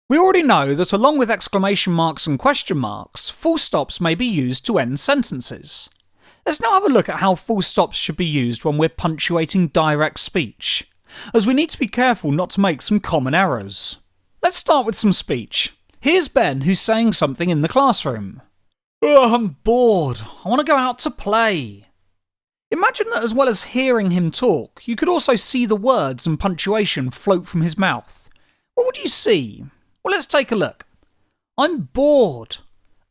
We already know that along with exclamation marks and question marks, full stops may be used to end sentences. Let's now have a look at how full stops should be used when we're punctuating direct speech, as we need to be careful not to make some common errors. Let's start with some speech. Here's Ben who's saying something in the classroom. "Oh, I'm bored. I want to go out to play." Imagine that as well as hearing him talk, you could also see the words and punctuation float from his mouth. What would you see? Well, let's take a look. I'm bored.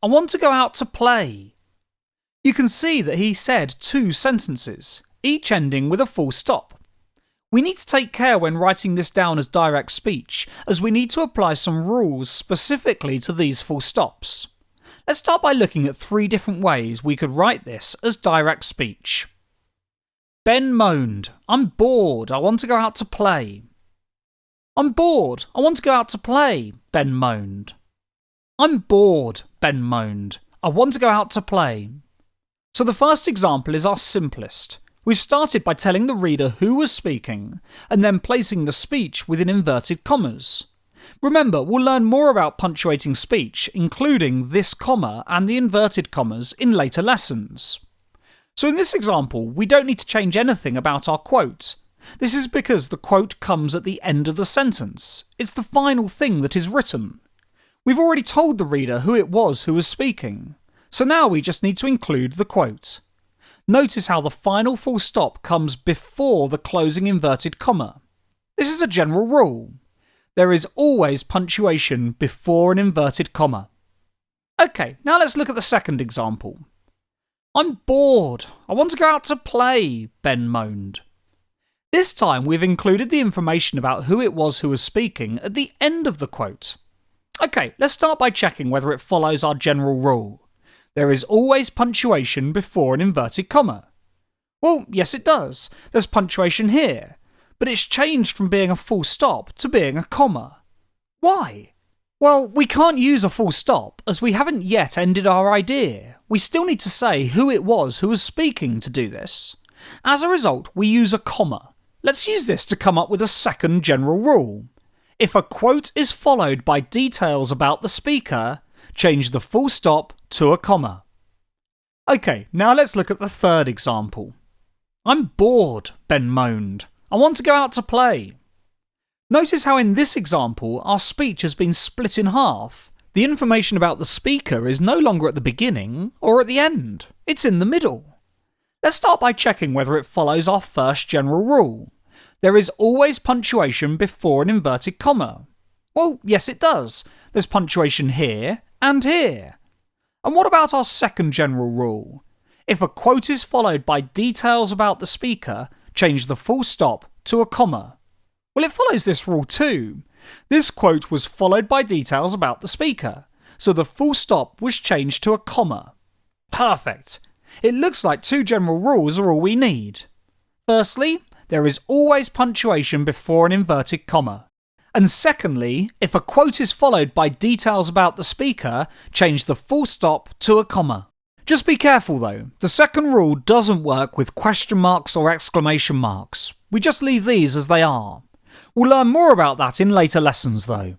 I want to go out to play. You can see that he said 2 sentences, each ending with a full stop. We need to take care when writing this down as direct speech, as we need to apply some rules specifically to these full stops. Let's start by looking at 3 different ways we could write this as direct speech. Ben moaned, "I'm bored, I want to go out to play." "I'm bored, I want to go out to play," Ben moaned. "I'm bored," Ben moaned. "I want to go out to play." So the first example is our simplest. We've started by telling the reader who was speaking, and then placing the speech within inverted commas. Remember, we'll learn more about punctuating speech, including this comma and the inverted commas, in later lessons. So in this example, we don't need to change anything about our quote. This is because the quote comes at the end of the sentence. It's the final thing that is written. We've already told the reader who it was who was speaking, so now we just need to include the quote. Notice how the final full stop comes before the closing inverted comma. This is a general rule. There is always punctuation before an inverted comma. Okay, now let's look at the second example. "I'm bored. I want to go out to play," Ben moaned. This time we've included the information about who it was who was speaking at the end of the quote. Okay, let's start by checking whether it follows our general rule. There is always punctuation before an inverted comma. Well, yes it does. There's punctuation here, but it's changed from being a full stop to being a comma. Why? Well, we can't use a full stop as we haven't yet ended our idea. We still need to say who it was who was speaking to do this. As a result, we use a comma. Let's use this to come up with a second general rule. If a quote is followed by details about the speaker, change the full stop to a comma. Okay, now let's look at the third example. "I'm bored," Ben moaned. "I want to go out to play." Notice how in this example our speech has been split in half. The information about the speaker is no longer at the beginning or at the end. It's in the middle. Let's start by checking whether it follows our first general rule. There is always punctuation before an inverted comma. Well, yes it does. There's punctuation here and here. And what about our second general rule? If a quote is followed by details about the speaker, change the full stop to a comma. Well, it follows this rule too. This quote was followed by details about the speaker, so the full stop was changed to a comma. Perfect. It looks like 2 general rules are all we need. Firstly, there is always punctuation before an inverted comma. And secondly, if a quote is followed by details about the speaker, change the full stop to a comma. Just be careful though, the second rule doesn't work with question marks or exclamation marks. We just leave these as they are. We'll learn more about that in later lessons though.